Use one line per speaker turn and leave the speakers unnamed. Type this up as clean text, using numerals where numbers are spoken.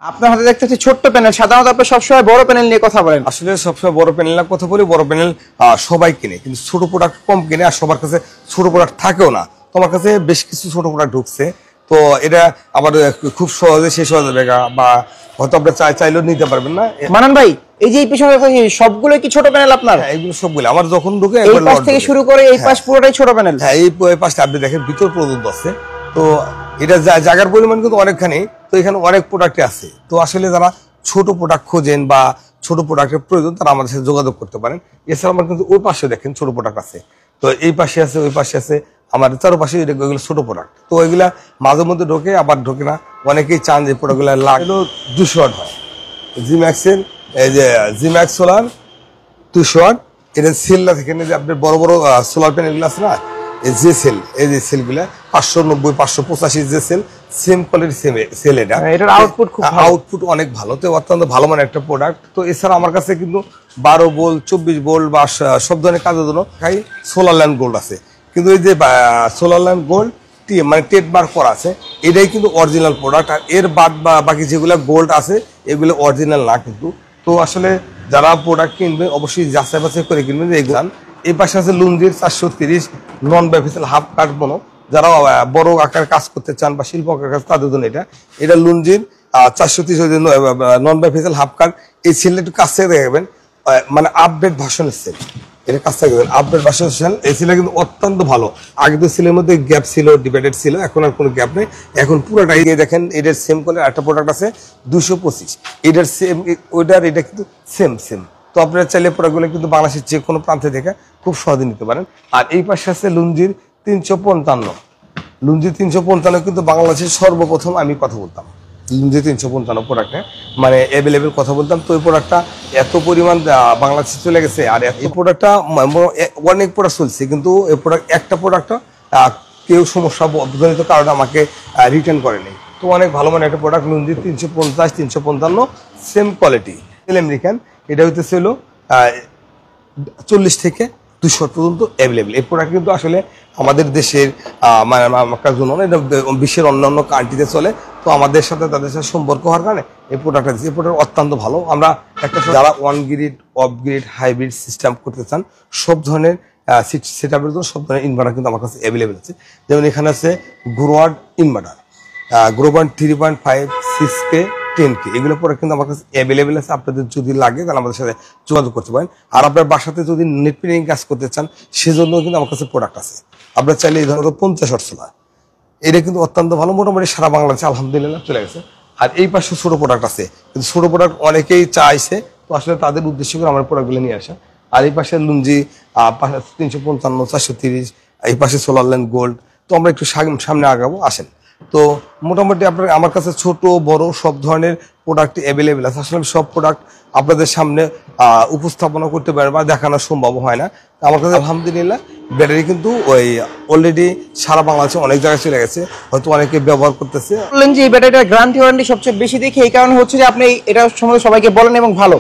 আপনার হাতে দেখতে পাচ্ছি ছোট্ট প্যানেল। সাধারণত আপনি সবসময় বড় প্যানেল নিয়ে কথা বলেন।
আসলে সবসময় বড় প্যানেল না কথা বলি, বড় প্যানেল সবাই কিনে, কিন্তু ছোট প্রোডাক্ট কম কিনে, আর সবার কাছে ছোট প্রোডাক্ট থাকেও না। তোমার কাছে বেশ কিছু ছোট প্রোডাক্ট ঢুকছে, তো এটা আবার খুব সহজে শেষ হয়ে যাবে, বা হয়তো আপনি চাইলেও নিতে পারবেন না।
মানান ভাই, এই যে এই পিছনে সবগুলো কি ছোট প্যানেল আপনার?
এগুলো সবগুলো আমার যখন ঢুকে
এই পাশ থেকে শুরু করে এই পাশ পুরোটাই ছোট প্যানেল।
হ্যাঁ, এই পাশটা আপনি দেখেন ভিতর পর্যন্ত আছে। তো এটা জায়গার পরিমাণ কিন্তু অনেকখানি, তো এখানে অনেক প্রোডাক্ট আছে। তো আসলে যারা ছোট প্রোডাক্ট খোঁজেন বা ছোট প্রোডাক্টের প্রয়োজন, তারা আমাদের সাথে যোগাযোগ করতে পারেন। এছাড়া আমার কিন্তু ওই পাশে দেখেন ছোট প্রোডাক্ট আছে, তো এই পাশে আছে, ওই পাশে আছে, আমাদের চারপাশে এগুলো ছোট প্রোডাক্ট। তো ওইগুলা মাঝে মধ্যে ঢোকে, আবার ঢোকে না। অনেকেই চান যে প্রোডাক্টগুলো লাগলেও 200 ওয়াট হয়। জিম্যাক্সের এই যে জিম্যাক্স সোলার 200 ওয়াট, এটা সেলটা থেকে যে আপনার বড় বড় সোলার প্যানেলগুলো আছে না, এই যে সেল, এই যে সেলগুলো 590 585 যে সেল, সেম কোয়ালিটি সেল।
এটার
আউটপুট অনেক ভালো, তো অত্যন্ত ভালো মানের একটা প্রোডাক্ট। তো এছাড়া আমার কাছে কিন্তু 12 ভোল্ট 24 ভোল্ট বা সব ধরনের কাজের জন্য সোলার ল্যান্ড গোল্ড আছে। কিন্তু এই যে সোলার ল্যান্ড গোল্ড মানে ট্রেডমার্ক করা আছে, এটাই কিন্তু অরিজিনাল প্রোডাক্ট। আর এর বাকি যেগুলো গোল্ড আছে এগুলো অরিজিনাল না কিন্তু। তো আসলে যারা প্রোডাক্ট কিনবে অবশ্যই যাচাই বাছাই করে কিনবেন। এই পাশে আছে লুঞ্জির 430 নন বেফিসিয়াল হাফ কাট বনো, যারা বড় আকার কাজ করতে চান বা শিল্প আকার কাজ, তাদের জন্য এটা লুঞ্জির 430 নন বেফিসিয়াল হাফ কাট। এই সেলটা একটু কাছ থেকে দেখবেন, মানে আপডেট ভার্সনের সেল, এটা কাছ থেকে দেখবেন আপডেট ভার্সনের সেল। এই সেলটা কিন্তু অত্যন্ত ভালো। আগে তো সেলের মধ্যে গ্যাপ ছিল, ডিভাইডেড ছিল, এখন আর কোনো গ্যাপ নেই। এখন পুরোটাই দেখেন, এটার সেম করে একটা প্রোডাক্ট আছে 225, এটার সেম, ওইটার এটা কিন্তু সেম। তো আপনারা চাইলে প্রোডাক্টগুলো কিন্তু বাংলাদেশের যে কোনো প্রান্তে থেকে খুব সহজে নিতে পারেন। আর এই পাশে আছে লুঞ্জির 355। লুঞ্জি 355 কিন্তু বাংলাদেশের সর্বপ্রথম আমি কথা বলতাম লুঞ্জি 355 প্রোডাক্টে, মানে অ্যাভেলেবেল কথা বলতাম। তো এই প্রোডাক্টটা এত পরিমাণ বাংলাদেশে চলে গেছে, আর এই প্রোডাক্টটা অনেক প্রোডাক্ট চলছে, কিন্তু এই প্রোডাক্ট একটা প্রোডাক্টটা কেউ সমস্যা জনিত কারণে আমাকে রিটার্ন করেনি। তো অনেক ভালো মানে একটা প্রোডাক্ট লুঞ্জি 350 355 সেম কোয়ালিটি আমেরিকান। এটা হইতেছিল 40 থেকে 200 পর্যন্ত অ্যাভেলেবেল। এই প্রোডাক্ট কিন্তু আসলে আমাদের দেশের মানে আমার জন্য না, এটা বিশ্বের অন্যান্য কান্ট্রিতে চলে। তো আমাদের সাথে তাদের সাথে সম্পর্ক হওয়ার কারণে এই প্রোডাক্টটা অত্যন্ত ভালো। আমরা একটা যারা 1 grid of grid hybrid system করতে চান, সব ধরনের সেট আপের জন্য সব ধরনের ইনভার্টার কিন্তু আমার কাছে অ্যাভেলেবেল আছে। যেমন এখানে আছে গ্রোয়ার্ড ইনভার্টার, গ্রোবান 3.5 6K 10K, এগুলো পরে কিন্তু আমার কাছে অ্যাভেলেবেল আছে। আপনাদের যদি লাগে তাহলে আমাদের সাথে যোগাযোগ করতে পারেন। আর আপনার বাসাতে যদি নেট প্রিন্টিং কাজ করতে চান, সেজন্য কিন্তু আমার কাছে প্রোডাক্ট আছে। আপনার চাইলে এই ধরনের 50 ওয়াট সোলার, এটা কিন্তু অত্যন্ত ভালো, মোটামুটি সারা বাংলাদেশে আলহামদুলিল্লাহ চলে গেছে। আর এই পাশে ছোট প্রোডাক্ট আছে, কিন্তু ছোট প্রোডাক্ট অনেকেই চাইছে, তো আসলে তাদের উদ্দেশ্য করে আমার প্রোডাক্টগুলো নিয়ে আসা। আর এই পাশে লুঞ্জি 355 430, এই পাশে সোলার ল্যান্ড গোল্ড। তো আমরা একটু সামনে আগাবো, আসেন। তো মোটামুটি আপনার আমার কাছে ছোট বড় সব ধরনের প্রোডাক্ট অ্যাভেলেবেল আছে। আসলে সব প্রোডাক্ট আপনাদের সামনে উপস্থাপনা করতে পারে বা দেখানো সম্ভব হয় না। আমার কাছে আলহামদুলিল্লাহ ব্যাটারি কিন্তু ওই অলরেডি সারা বাংলাদেশে অনেক জায়গায় চলে গেছে, হয়তো অনেকে ব্যবহার করতেছে।
বললেন যে এই ব্যাটারিটার গ্যারান্টি ওয়ারেন্টি সবচেয়ে বেশি দেখে, এই কারণে হচ্ছে যে আপনি এটা সম্বন্ধে সবাইকে বলেন এবং ভালো।